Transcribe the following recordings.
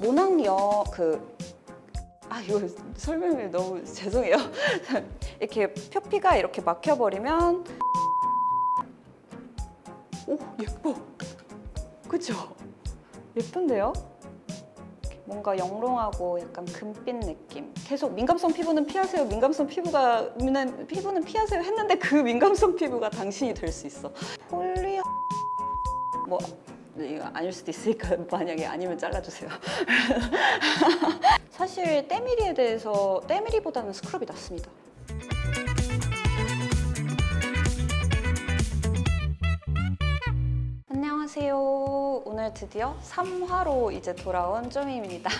모낭여 이거 설명이 너무 죄송해요. 이렇게 표피가 이렇게 막혀버리면 오 예뻐. 그쵸? 예쁜데요? 뭔가 영롱하고 약간 금빛 느낌. 계속 민감성 피부는 피하세요. 민감성 피부는 피하세요 했는데 그 민감성 피부가 당신이 될 수 있어. 폴리 뭐 이거 아닐 수도 있으니까 만약에 아니면 잘라주세요. 사실 때밀이에 대해서 때밀이보다는 스크럽이 낫습니다. 안녕하세요. 오늘 드디어 3화로 이제 돌아온 쪼미입니다.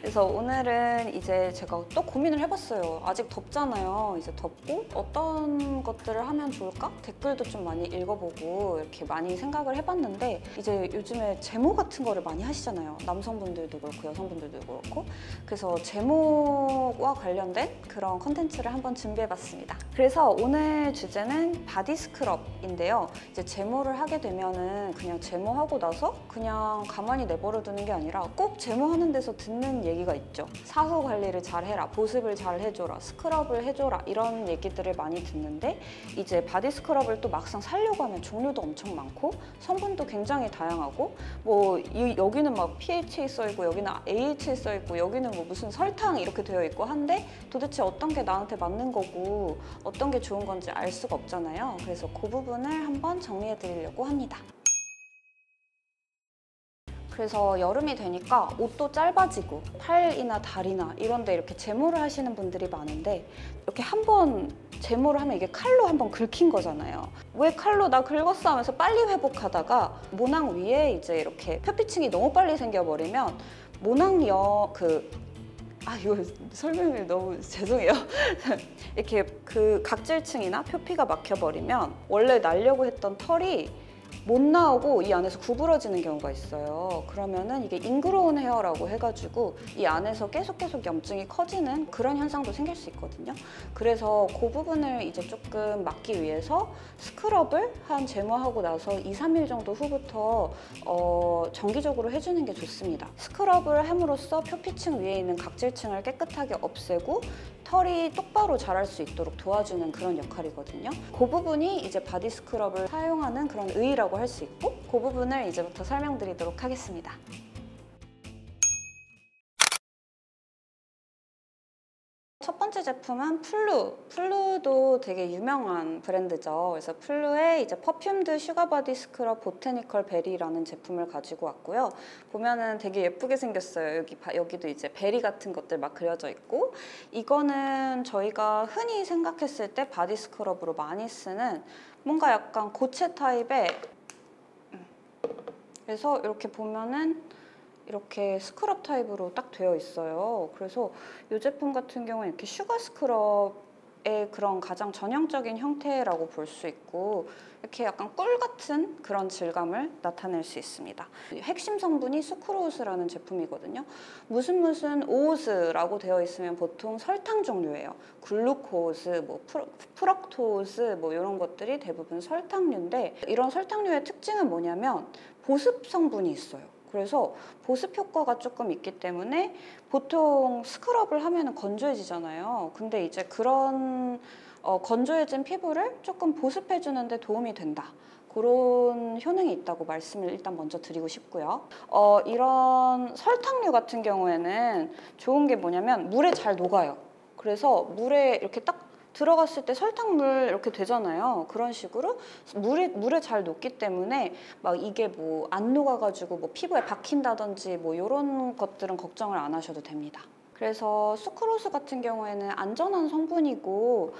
그래서 오늘은 이제 제가 또 고민을 해봤어요. 아직 덥잖아요. 이제 덥고 어떤 것들을 하면 좋을까? 댓글도 좀 많이 읽어보고 이렇게 많이 생각을 해봤는데 이제 요즘에 제모 같은 거를 많이 하시잖아요. 남성분들도 그렇고 여성분들도 그렇고. 그래서 제모와 관련된 그런 컨텐츠를 한번 준비해봤습니다. 그래서 오늘 주제는 바디 스크럽인데요. 이제 제모를 하게 되면은 그냥 제모하고 나서 그냥 가만히 내버려 두는 게 아니라 꼭 제모하는 데서 듣는 얘기가 있죠. 사후 관리를 잘 해라, 보습을 잘 해줘라, 스크럽을 해줘라 이런 얘기들을 많이 듣는데 이제 바디 스크럽을 또 막상 사려고 하면 종류도 엄청 많고 성분도 굉장히 다양하고 뭐 여기는 막 pH에 써있고 여기는 AH에 써있고 여기는 뭐 무슨 설탕 이렇게 되어 있고 한데 도대체 어떤 게 나한테 맞는 거고 어떤 게 좋은 건지 알 수가 없잖아요. 그래서 그 부분을 한번 정리해 드리려고 합니다. 그래서 여름이 되니까 옷도 짧아지고 팔이나 다리나 이런 데 이렇게 제모를 하시는 분들이 많은데 이렇게 한번 제모를 하면 이게 칼로 한번 긁힌 거잖아요. 왜 칼로 나 긁었어 하면서 빨리 회복하다가 모낭 위에 이제 이렇게 표피층이 너무 빨리 생겨버리면 모낭여 이거 설명이 너무 죄송해요. 이렇게 그 각질층이나 표피가 막혀버리면 원래 나려고 했던 털이 못 나오고 이 안에서 구부러지는 경우가 있어요. 그러면은 이게 인그로운 헤어라고 해가지고 이 안에서 계속 염증이 커지는 그런 현상도 생길 수 있거든요. 그래서 그 부분을 이제 조금 막기 위해서 스크럽을 한 제모하고 나서 2-3일 정도 후부터 정기적으로 해주는 게 좋습니다. 스크럽을 함으로써 표피층 위에 있는 각질층을 깨끗하게 없애고 털이 똑바로 자랄 수 있도록 도와주는 그런 역할이거든요. 그 부분이 이제 바디 스크럽을 사용하는 그런 의의라고 할 수 있고 그 부분을 이제부터 설명드리도록 하겠습니다. 첫 번째 제품은 플루도 되게 유명한 브랜드죠. 그래서 플루의 이제 퍼퓸드 슈가 바디 스크럽 보테니컬 베리라는 제품을 가지고 왔고요. 보면은 되게 예쁘게 생겼어요. 여기도 이제 베리 같은 것들 막 그려져 있고 이거는 저희가 흔히 생각했을 때 바디 스크럽으로 많이 쓰는 뭔가 약간 고체 타입의 그래서 이렇게 보면은 이렇게 스크럽 타입으로 딱 되어 있어요. 그래서 이 제품 같은 경우는 이렇게 슈가 스크럽의 그런 가장 전형적인 형태라고 볼 수 있고 이렇게 약간 꿀 같은 그런 질감을 나타낼 수 있습니다. 핵심 성분이 수크로스라는 제품이거든요. 무슨 오스라고 되어 있으면 보통 설탕 종류예요. 글루코스, 뭐 프럭토스 뭐 이런 것들이 대부분 설탕류인데 이런 설탕류의 특징은 뭐냐면 보습 성분이 있어요. 그래서 보습 효과가 조금 있기 때문에 보통 스크럽을 하면 건조해지잖아요. 근데 이제 그런 건조해진 피부를 조금 보습해주는 데 도움이 된다. 그런 효능이 있다고 말씀을 일단 먼저 드리고 싶고요. 이런 설탕류 같은 경우에는 좋은 게 뭐냐면 물에 잘 녹아요. 그래서 물에 이렇게 딱 들어갔을 때 설탕물 이렇게 되잖아요. 그런 식으로 물에 잘 녹기 때문에 막 이게 뭐 안 녹아가지고 뭐 피부에 박힌다든지 뭐 이런 것들은 걱정을 안 하셔도 됩니다. 그래서 수크로스 같은 경우에는 안전한 성분이고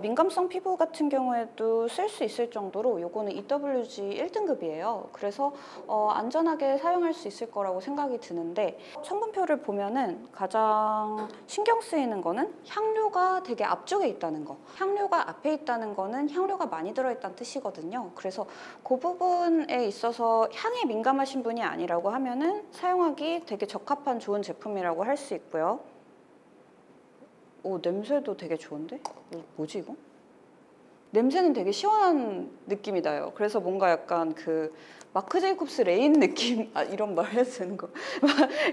민감성 피부 같은 경우에도 쓸 수 있을 정도로 요거는 EWG 1등급이에요. 그래서 안전하게 사용할 수 있을 거라고 생각이 드는데 성분표를 보면은 가장 신경 쓰이는 거는 향료가 되게 앞쪽에 있다는 거. 향료가 앞에 있다는 거는 향료가 많이 들어있다는 뜻이거든요. 그래서 그 부분에 있어서 향에 민감하신 분이 아니라고 하면은 사용하기 되게 적합한 좋은 제품이라고 할 수 있고요. 냄새도 되게 좋은데? 뭐지 이거? 냄새는 되게 시원한 느낌이 나요. 그래서 뭔가 약간 그 마크 제이콥스 레인 느낌 이런 말 해도 되는 거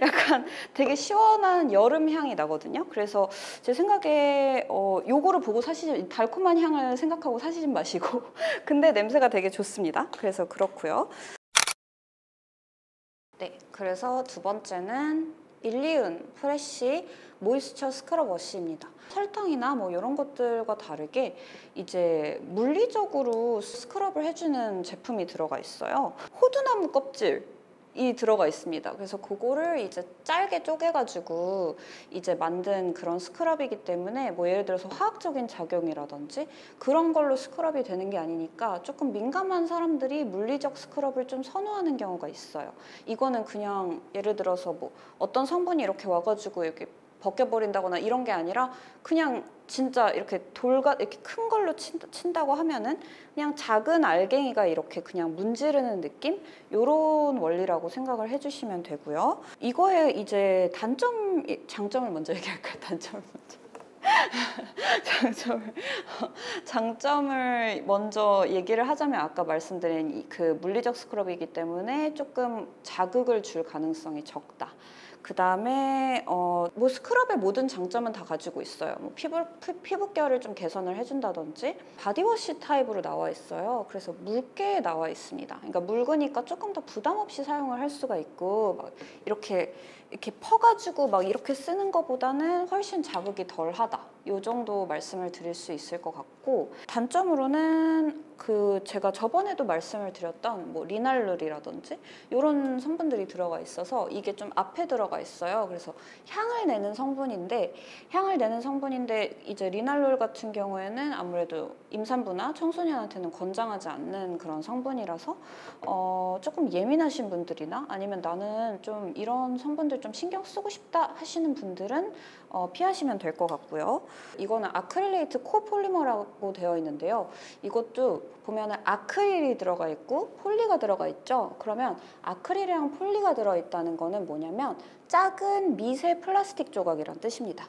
약간 되게 시원한 여름 향이 나거든요. 그래서 제 생각에 요거를 보고 사시지, 달콤한 향을 생각하고 사시지 마시고 근데 냄새가 되게 좋습니다. 그래서 그렇고요. 네, 그래서 두 번째는 일리은 프레쉬 모이스처 스크럽 워시입니다. 설탕이나 뭐 이런 것들과 다르게 이제 물리적으로 스크럽을 해주는 제품이 들어가 있어요. 호두나무 껍질이 들어가 있습니다. 그래서 그거를 이제 짧게 쪼개가지고 이제 만든 그런 스크럽이기 때문에 뭐 예를 들어서 화학적인 작용이라든지 그런 걸로 스크럽이 되는 게 아니니까 조금 민감한 사람들이 물리적 스크럽을 좀 선호하는 경우가 있어요. 이거는 그냥 예를 들어서 뭐 어떤 성분이 이렇게 와가지고 이렇게 벗겨버린다거나 이런 게 아니라 그냥 진짜 이렇게 이렇게 큰 걸로 친다고 하면은 그냥 작은 알갱이가 이렇게 그냥 문지르는 느낌? 요런 원리라고 생각을 해주시면 되고요. 이거의 이제 장점을 먼저 얘기할까요? 단점을 먼저. 장점을 먼저 얘기를 하자면 아까 말씀드린 그 물리적 스크럽이기 때문에 조금 자극을 줄 가능성이 적다. 그 다음에 뭐 스크럽의 모든 장점은 다 가지고 있어요. 뭐 피부결을 좀 개선을 해준다든지 바디워시 타입으로 나와 있어요. 그래서 묽게 나와 있습니다. 그러니까 묽으니까 조금 더 부담 없이 사용을 할 수가 있고 막 이렇게 퍼가지고 막 이렇게 쓰는 것보다는 훨씬 자극이 덜하다. 이 정도 말씀을 드릴 수 있을 것 같고 단점으로는 그 제가 저번에도 말씀을 드렸던 뭐 리날룰이라든지 이런 성분들이 들어가 있어서 이게 좀 앞에 들어가 있어요. 그래서 향을 내는 성분인데 이제 리날룰 같은 경우에는 아무래도 임산부나 청소년한테는 권장하지 않는 그런 성분이라서 조금 예민하신 분들이나 아니면 나는 좀 이런 성분들 좀 신경 쓰고 싶다 하시는 분들은 피하시면 될 것 같고요. 이거는 아크릴레이트 코폴리머라고 되어 있는데요. 이것도 보면은 아크릴이 들어가 있고 폴리가 들어가 있죠. 그러면 아크릴이랑 폴리가 들어있다는 거는 뭐냐면 작은 미세 플라스틱 조각이란 뜻입니다.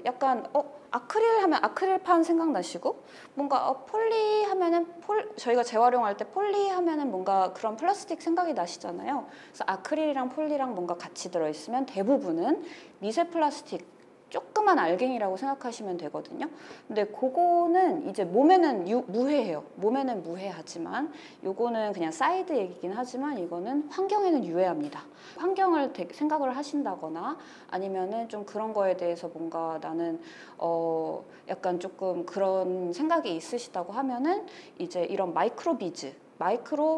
약간 아크릴 하면 아크릴판 생각나시고 뭔가 폴리 하면은 저희가 재활용할 때 폴리 하면은 뭔가 그런 플라스틱 생각이 나시잖아요. 그래서 아크릴이랑 폴리랑 뭔가 같이 들어있으면 대부분은 미세 플라스틱 조그만 알갱이라고 생각하시면 되거든요. 근데 그거는 이제 몸에는 무해해요. 몸에는 무해하지만 요거는 그냥 사이드 얘기긴 하지만 이거는 환경에는 유해합니다. 환경을 생각을 하신다거나 아니면은 좀 그런 거에 대해서 뭔가 나는 약간 조금 그런 생각이 있으시다고 하면은 이제 이런 마이크로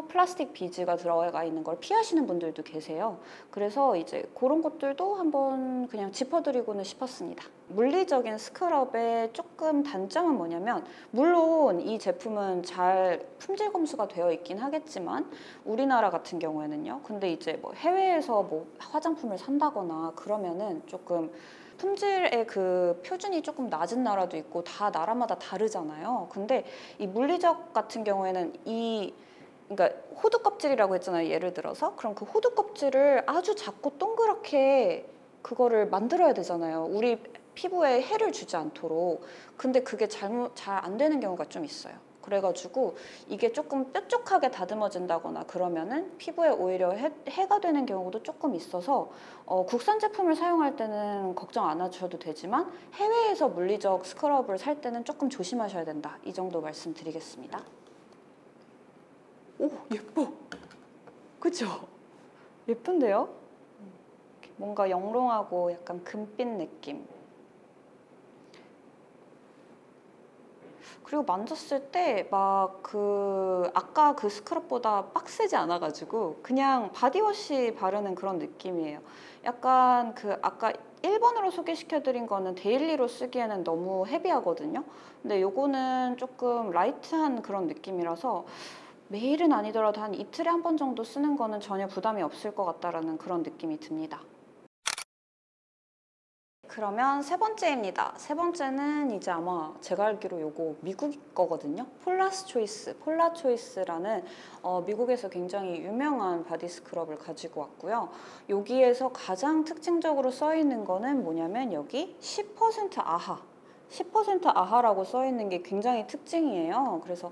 플라스틱 비즈가 들어가 있는 걸 피하시는 분들도 계세요. 그래서 이제 그런 것들도 한번 그냥 짚어드리고는 싶었습니다. 물리적인 스크럽의 조금 단점은 뭐냐면 물론 이 제품은 잘 품질 검수가 되어 있긴 하겠지만 우리나라 같은 경우에는요. 근데 이제 뭐 해외에서 뭐 화장품을 산다거나 그러면은 조금 품질의 그 표준이 조금 낮은 나라도 있고 다 나라마다 다르잖아요. 근데 이 물리적 같은 경우에는 그러니까 호두 껍질이라고 했잖아요. 예를 들어서 그럼 그 호두 껍질을 아주 작고 동그랗게 그거를 만들어야 되잖아요. 우리 피부에 해를 주지 않도록. 근데 그게 잘 안 되는 경우가 좀 있어요. 그래가지고 이게 조금 뾰족하게 다듬어진다거나 그러면은 피부에 오히려 해가 되는 경우도 조금 있어서 국산 제품을 사용할 때는 걱정 안 하셔도 되지만 해외에서 물리적 스크럽을 살 때는 조금 조심하셔야 된다. 이 정도 말씀드리겠습니다. 오, 예뻐. 그쵸? 예쁜데요? 뭔가 영롱하고 약간 금빛 느낌. 그리고 만졌을 때 막 아까 그 스크럽보다 빡세지 않아가지고 그냥 바디워시 바르는 그런 느낌이에요. 약간 아까 1번으로 소개시켜드린 거는 데일리로 쓰기에는 너무 헤비하거든요. 근데 요거는 조금 라이트한 그런 느낌이라서 매일은 아니더라도 한 이틀에 한 번 정도 쓰는 거는 전혀 부담이 없을 것 같다라는 그런 느낌이 듭니다. 그러면 세 번째입니다. 세 번째는 이제 아마 제가 알기로 요거 미국 거거든요. 폴라 초이스라는 미국에서 굉장히 유명한 바디 스크럽을 가지고 왔고요. 여기에서 가장 특징적으로 써 있는 거는 뭐냐면 여기 10% 아하 10% 아하라고 써 있는 게 굉장히 특징이에요. 그래서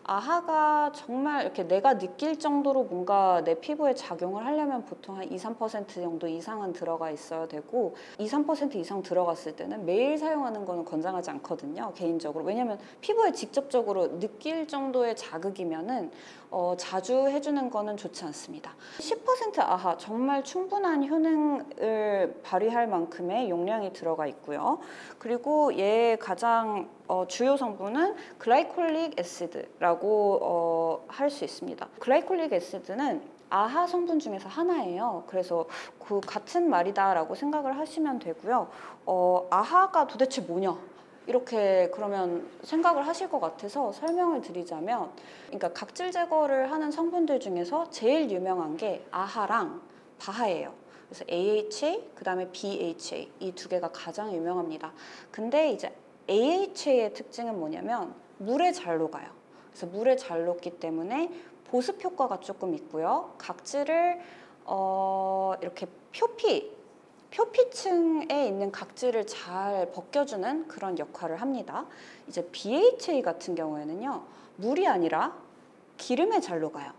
아하가 정말 이렇게 내가 느낄 정도로 뭔가 내 피부에 작용을 하려면 보통 한 2, 3% 정도 이상은 들어가 있어야 되고 2, 3% 이상 들어갔을 때는 매일 사용하는 거는 권장하지 않거든요. 개인적으로. 왜냐면 피부에 직접적으로 느낄 정도의 자극이면은 자주 해주는 거는 좋지 않습니다. 10% 아하 정말 충분한 효능을 발휘할 만큼의 용량이 들어가 있고요. 그리고 얘의 가장 주요 성분은 글라이콜릭 애시드라고 할 수 있습니다. 글라이콜릭 애시드는 아하 성분 중에서 하나예요. 그래서 그 같은 말이다라고 생각을 하시면 되고요. 아하가 도대체 뭐냐? 이렇게 그러면 생각을 하실 것 같아서 설명을 드리자면, 그러니까 각질 제거를 하는 성분들 중에서 제일 유명한 게 아하랑 바하예요. 그래서 AHA, 그 다음에 BHA 이 두 개가 가장 유명합니다. 근데 이제 AHA의 특징은 뭐냐면 물에 잘 녹아요. 그래서 물에 잘 녹기 때문에 보습 효과가 조금 있고요. 각질을 이렇게 표피층에 있는 각질을 잘 벗겨주는 그런 역할을 합니다. 이제 BHA 같은 경우에는요, 물이 아니라 기름에 잘 녹아요.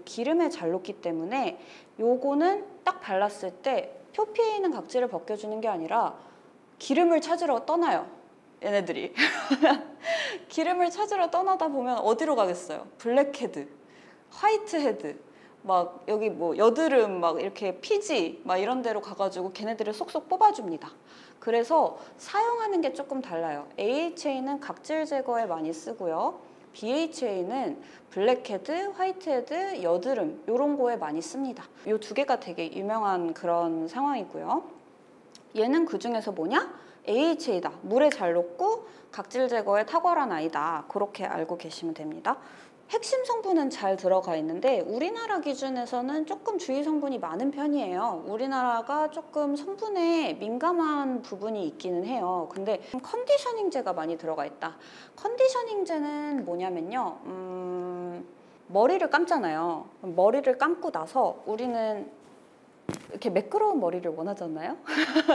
기름에 잘 녹기 때문에 요거는 딱 발랐을 때 표피에 있는 각질을 벗겨주는 게 아니라 기름을 찾으러 떠나요. 얘네들이. 기름을 찾으러 떠나다 보면 어디로 가겠어요? 블랙헤드, 화이트헤드, 막 여기 뭐 여드름 막 이렇게 피지 막 이런 데로 가가지고 걔네들을 쏙쏙 뽑아줍니다. 그래서 사용하는 게 조금 달라요. AHA는 각질 제거에 많이 쓰고요. BHA는 블랙헤드, 화이트헤드, 여드름 이런 거에 많이 씁니다. 이 두 개가 되게 유명한 그런 상황이고요. 얘는 그 중에서 뭐냐? AHA다. 물에 잘 녹고 각질 제거에 탁월한 아이다. 그렇게 알고 계시면 됩니다. 핵심 성분은 잘 들어가 있는데 우리나라 기준에서는 조금 주의 성분이 많은 편이에요. 우리나라가 조금 성분에 민감한 부분이 있기는 해요. 근데 컨디셔닝제가 많이 들어가 있다. 컨디셔닝제는 뭐냐면요. 머리를 감잖아요. 머리를 감고 나서 우리는 이렇게 매끄러운 머리를 원하잖아요.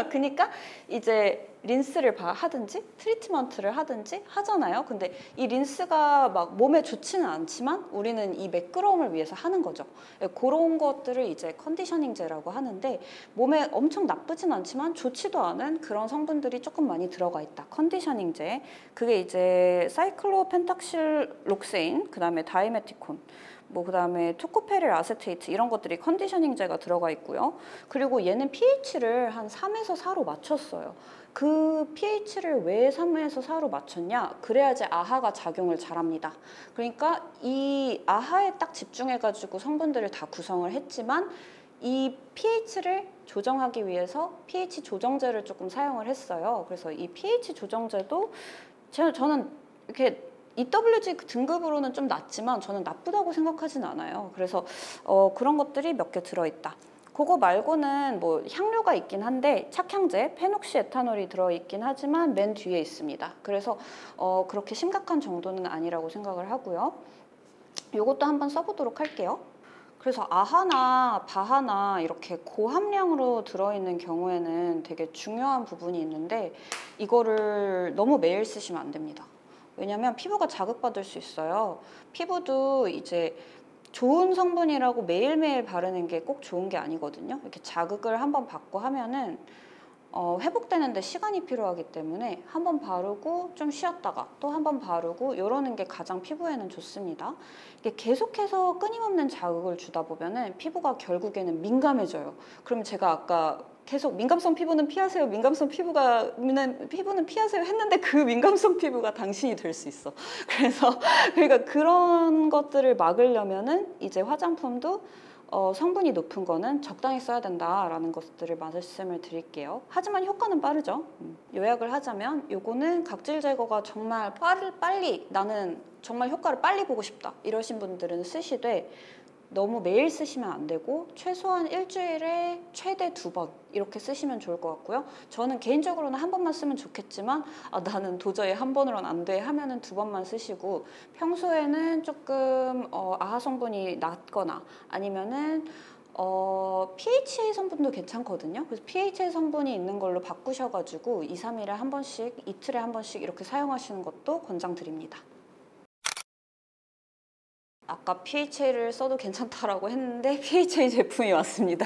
그러니까 이제 린스를 하든지 트리트먼트를 하든지 하잖아요. 근데 이 린스가 막 몸에 좋지는 않지만 우리는 이 매끄러움을 위해서 하는 거죠. 그런 것들을 이제 컨디셔닝제라고 하는데 몸에 엄청 나쁘진 않지만 좋지도 않은 그런 성분들이 조금 많이 들어가 있다. 컨디셔닝제. 그게 이제 사이클로펜탁실록세인, 그 다음에 다이메티콘, 그 다음에 토코페릴 아세테이트 이런 것들이 컨디셔닝제가 들어가 있고요. 그리고 얘는 pH를 한 3에서 4로 맞췄어요. 그 pH를 왜 3에서 4로 맞췄냐? 그래야지 아하가 작용을 잘합니다. 그러니까 이 아하에 딱 집중해가지고 성분들을 다 구성을 했지만 이 pH를 조정하기 위해서 pH 조정제를 조금 사용을 했어요. 그래서 이 pH 조정제도 저는 이렇게 EWG 등급으로는 좀 낮지만 저는 나쁘다고 생각하진 않아요. 그래서 그런 것들이 몇 개 들어있다. 그거 말고는 뭐 향료가 있긴 한데 착향제, 페녹시 에탄올이 들어있긴 하지만 맨 뒤에 있습니다. 그래서 그렇게 심각한 정도는 아니라고 생각을 하고요. 이것도 한번 써보도록 할게요. 그래서 아하나 바하나 이렇게 고함량으로 들어있는 경우에는 되게 중요한 부분이 있는데 이거를 너무 매일 쓰시면 안 됩니다. 왜냐면 피부가 자극받을 수 있어요. 피부도 이제 좋은 성분이라고 매일매일 바르는 게 꼭 좋은 게 아니거든요. 이렇게 자극을 한번 받고 하면은 회복되는데 시간이 필요하기 때문에 한번 바르고 좀 쉬었다가 또 한번 바르고 이러는 게 가장 피부에는 좋습니다. 이게 계속해서 끊임없는 자극을 주다 보면은 피부가 결국에는 민감해져요. 그럼 제가 아까 계속 민감성 피부는 피하세요, 민감성 피부는 피하세요 했는데 그 민감성 피부가 당신이 될 수 있어. 그러니까 그런 것들을 막으려면은 이제 화장품도 성분이 높은 거는 적당히 써야 된다라는 것들을 말씀을 드릴게요. 하지만 효과는 빠르죠. 요약을 하자면 요거는 각질 제거가 정말 빨리 나는 정말 효과를 빨리 보고 싶다 이러신 분들은 쓰시되 너무 매일 쓰시면 안 되고 최소한 일주일에 최대 2번 이렇게 쓰시면 좋을 것 같고요. 저는 개인적으로는 한 번만 쓰면 좋겠지만 나는 도저히 한 번으로는 안 돼 하면은 2번만 쓰시고 평소에는 조금 아하 성분이 낮거나 아니면은 PHA 성분도 괜찮거든요. 그래서 PHA 성분이 있는 걸로 바꾸셔가지고 2, 3일에 한 번씩, 이틀에 한 번씩 이렇게 사용하시는 것도 권장드립니다. 아까 PHA를 써도 괜찮다라고 했는데 PHA 제품이 왔습니다.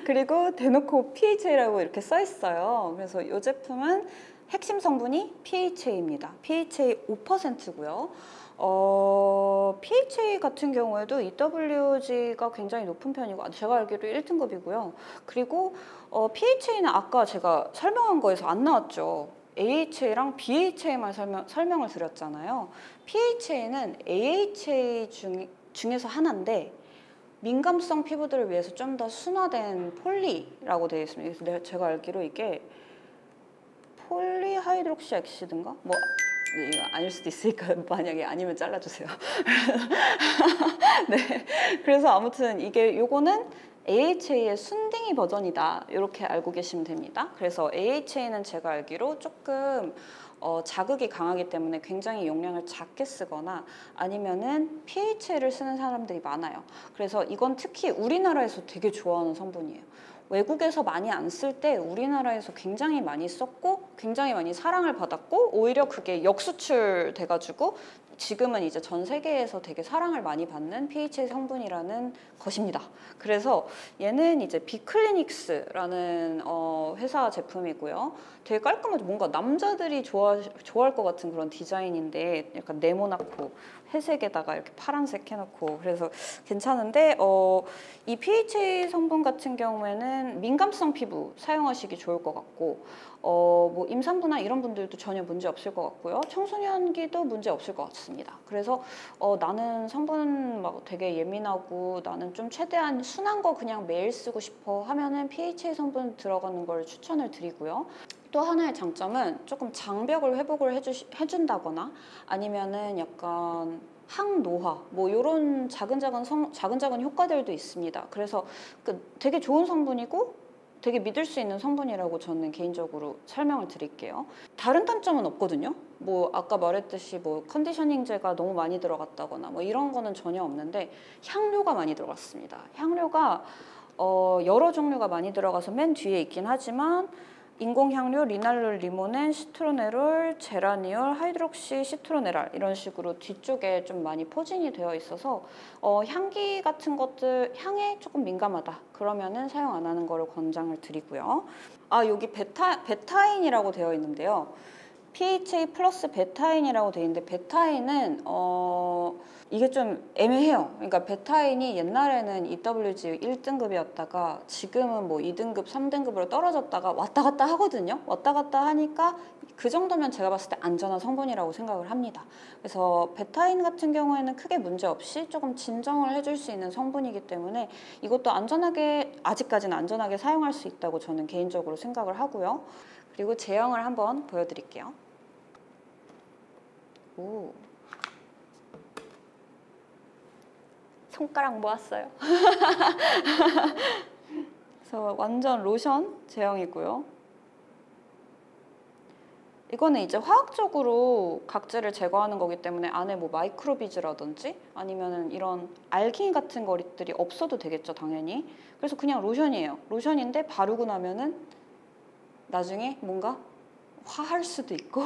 그리고 대놓고 PHA라고 이렇게 써 있어요. 그래서 이 제품은 핵심 성분이 PHA입니다. PHA 5%고요. PHA 같은 경우에도 EWG가 굉장히 높은 편이고 제가 알기로 1등급이고요. 그리고 PHA는 아까 제가 설명한 거에서 안 나왔죠. AHA랑 BHA만 설명을 드렸잖아요. PHA는 AHA 중에서 하나인데 민감성 피부들을 위해서 좀 더 순화된 폴리라고 되어 있습니다. 그래서 제가 알기로 이게 폴리하이드록시 액시드인가? 뭐 이거 아닐 수도 있으니까 만약에 아니면 잘라주세요. 네, 그래서 아무튼 요거는 AHA의 순딩이 버전이다 이렇게 알고 계시면 됩니다. 그래서 AHA는 제가 알기로 조금 자극이 강하기 때문에 굉장히 용량을 작게 쓰거나 아니면은 PHA를 쓰는 사람들이 많아요. 그래서 이건 특히 우리나라에서 되게 좋아하는 성분이에요. 외국에서 많이 안 쓸 때 우리나라에서 굉장히 많이 썼고 굉장히 많이 사랑을 받았고 오히려 그게 역수출 돼가지고 지금은 이제 전 세계에서 되게 사랑을 많이 받는 PHA 성분이라는 것입니다. 그래서 얘는 이제 비클리닉스라는 회사 제품이고요. 되게 깔끔하죠. 뭔가 남자들이 좋아할 것 같은 그런 디자인인데 약간 네모나고 회색에다가 이렇게 파란색 해놓고 그래서 괜찮은데 이 PHA 성분 같은 경우에는 민감성 피부 사용하시기 좋을 것 같고 뭐 임산부나 이런 분들도 전혀 문제 없을 것 같고요. 청소년기도 문제 없을 것 같습니다. 그래서 나는 성분 막 되게 예민하고 나는 좀 최대한 순한 거 그냥 매일 쓰고 싶어 하면은 PHA 성분 들어가는 걸 추천을 드리고요. 또 하나의 장점은 조금 장벽을 회복을 해준다거나 아니면은 약간 항노화 뭐 이런 작은 효과들도 있습니다. 그래서 되게 좋은 성분이고 되게 믿을 수 있는 성분이라고 저는 개인적으로 설명을 드릴게요. 다른 단점은 없거든요. 뭐 아까 말했듯이 뭐 컨디셔닝제가 너무 많이 들어갔다거나 뭐 이런 거는 전혀 없는데 향료가 많이 들어갔습니다. 향료가 여러 종류가 많이 들어가서 맨 뒤에 있긴 하지만 인공향료, 리날롤, 리모넨, 시트로네롤, 제라니올, 하이드록시 시트로네랄 이런 식으로 뒤쪽에 좀 많이 포진이 되어 있어서 향기 같은 것들, 향에 조금 민감하다 그러면은 사용 안 하는 거를 권장을 드리고요. 여기 베타인이라고 되어 있는데요. PHA 플러스 베타인이라고 되어 있는데 베타인은 이게 좀 애매해요. 그러니까 베타인이 옛날에는 EWG 1등급이었다가 지금은 뭐 2등급, 3등급으로 떨어졌다가 왔다 갔다 하거든요. 왔다 갔다 하니까 그 정도면 제가 봤을 때 안전한 성분이라고 생각을 합니다. 그래서 베타인 같은 경우에는 크게 문제 없이 조금 진정을 해줄 수 있는 성분이기 때문에 이것도 아직까지는 안전하게 사용할 수 있다고 저는 개인적으로 생각을 하고요. 그리고 제형을 한번 보여드릴게요. 오. 손가락 모았어요. 그래서 완전 로션 제형이고요. 이거는 이제 화학적으로 각질을 제거하는 거기 때문에 안에 뭐 마이크로비즈라든지 아니면은 이런 알갱이 같은 것들이 없어도 되겠죠, 당연히. 그래서 그냥 로션이에요. 로션인데 바르고 나면은 나중에 뭔가 화할 수도 있고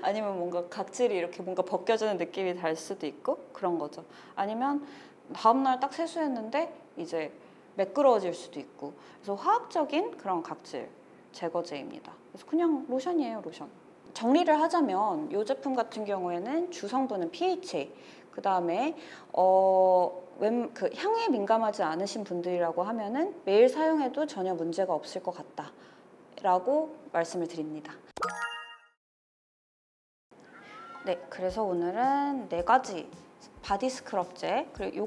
아니면 뭔가 각질이 이렇게 뭔가 벗겨지는 느낌이 달 수도 있고 그런 거죠. 아니면 다음날 딱 세수했는데 이제 매끄러워질 수도 있고 그래서 화학적인 그런 각질 제거제입니다. 그래서 그냥 로션이에요, 로션. 정리를 하자면 이 제품 같은 경우에는 주성분은 PHA 그 다음에 향에 민감하지 않으신 분들이라고 하면은 매일 사용해도 전혀 문제가 없을 것 같다 라고 말씀을 드립니다. 네, 그래서 오늘은 4가지 바디 스크럽제 그리고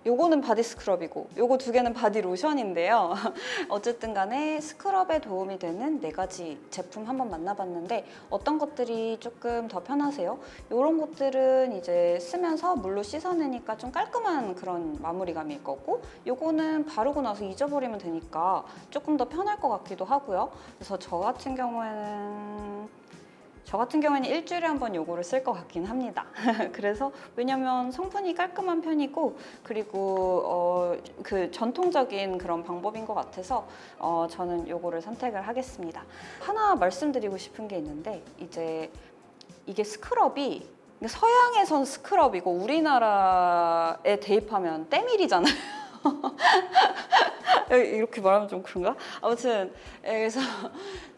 요거는 바디 스크럽이고 요거 2개는 바디 로션인데요. 어쨌든 간에 스크럽에 도움이 되는 4가지 제품 한번 만나봤는데 어떤 것들이 조금 더 편하세요? 이런 것들은 이제 쓰면서 물로 씻어내니까 좀 깔끔한 그런 마무리감일 거고 요거는 바르고 나서 잊어버리면 되니까 조금 더 편할 것 같기도 하고요. 그래서 저 같은 경우에는 저 같은 경우에는 일주일에 한 번 요거를 쓸 것 같긴 합니다. 그래서 왜냐면 성분이 깔끔한 편이고 그리고 그 전통적인 그런 방법인 것 같아서 저는 요거를 선택을 하겠습니다. 하나 말씀드리고 싶은 게 있는데 이제 이게 스크럽이 서양에선 스크럽이고 우리나라에 대입하면 때밀이잖아요. 이렇게 말하면 좀 그런가? 아무튼 그래서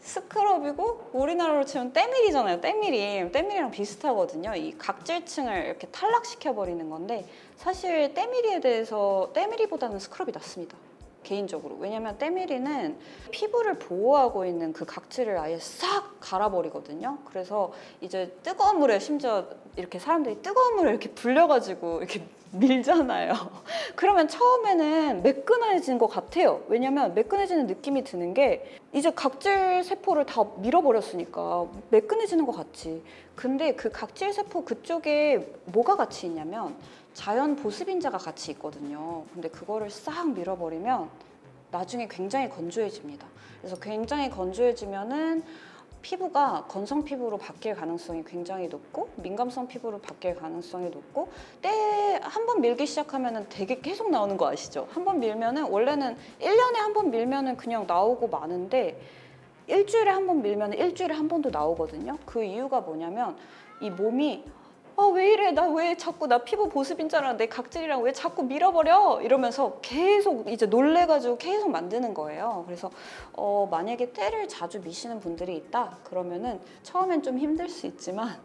스크럽이고 우리나라로 치면 때밀이잖아요. 때밀이랑 비슷하거든요. 이 각질층을 이렇게 탈락시켜 버리는 건데 사실 때밀이보다는 스크럽이 낫습니다. 개인적으로. 왜냐면 때밀이는 피부를 보호하고 있는 그 각질을 아예 싹 갈아버리거든요. 그래서 이제 뜨거운 물에 심지어 이렇게 사람들이 뜨거운 물에 이렇게 불려가지고 이렇게 밀잖아요. 그러면 처음에는 매끈해진 것 같아요. 왜냐면 매끈해지는 느낌이 드는 게 이제 각질 세포를 다 밀어버렸으니까 매끈해지는 것 같지. 근데 그 각질 세포 그쪽에 뭐가 같이 있냐면 자연 보습인자가 같이 있거든요. 근데 그거를 싹 밀어버리면 나중에 굉장히 건조해집니다. 그래서 굉장히 건조해지면은 피부가 건성 피부로 바뀔 가능성이 굉장히 높고 민감성 피부로 바뀔 가능성이 높고 때 한 번 밀기 시작하면은 되게 계속 나오는 거 아시죠? 한 번 밀면은 원래는 1년에 한 번 밀면은 그냥 나오고 마는데 일주일에 한 번 밀면은 일주일에 한 번도 나오거든요. 그 이유가 뭐냐면 이 몸이 왜 이래? 나 왜 자꾸 나 피부 보습인자랑 내 각질이랑 왜 자꾸 밀어버려? 이러면서 계속 이제 놀래가지고 계속 만드는 거예요. 그래서 만약에 때를 자주 미시는 분들이 있다 그러면은 처음엔 좀 힘들 수 있지만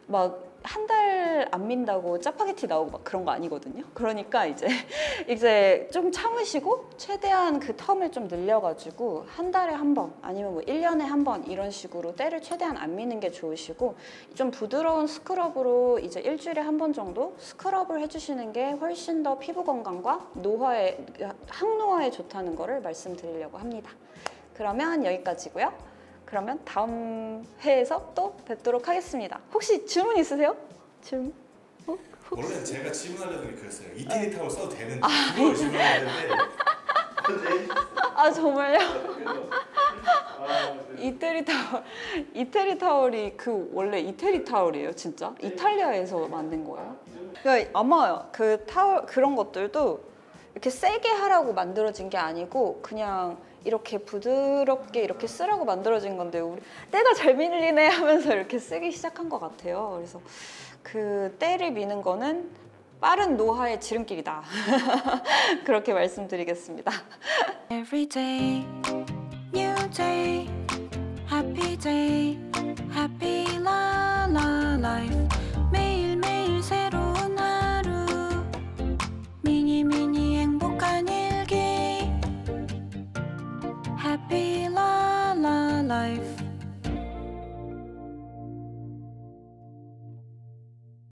막 한 달 안 민다고 짜파게티 나오고 막 그런 거 아니거든요. 그러니까 이제 좀 참으시고 최대한 그 텀을 좀 늘려가지고 한 달에 한 번 아니면 뭐 1년에 한 번 이런 식으로 때를 최대한 안 미는 게 좋으시고 좀 부드러운 스크럽으로 이제 일주일에 한 번 정도 스크럽을 해주시는 게 훨씬 더 피부 건강과 항노화에 좋다는 거를 말씀드리려고 합니다. 그러면 여기까지고요. 그러면 다음 회에서 또 뵙도록 하겠습니다. 혹시 질문 있으세요? 질문? 원래 제가 질문하려던 게 그랬어요. 이태리 타월 써도 되는지 그걸 질문해야 되는데 아 정말요? 네. 이태리 타월이 원래 이태리 타월이에요, 진짜? 이탈리아에서 만든 거예요? 그러니까 아마 그 타월 그런 것들도 이렇게 세게 하라고 만들어진 게 아니고 그냥 이렇게 부드럽게 이렇게 쓰라고 만들어진 건데 우리 때가 잘 밀리네 하면서 이렇게 쓰기 시작한 것 같아요. 그래서 그 때를 미는 거는 빠른 노화의 지름길이다. 그렇게 말씀드리겠습니다. Every day, new day, happy day, happy la la life.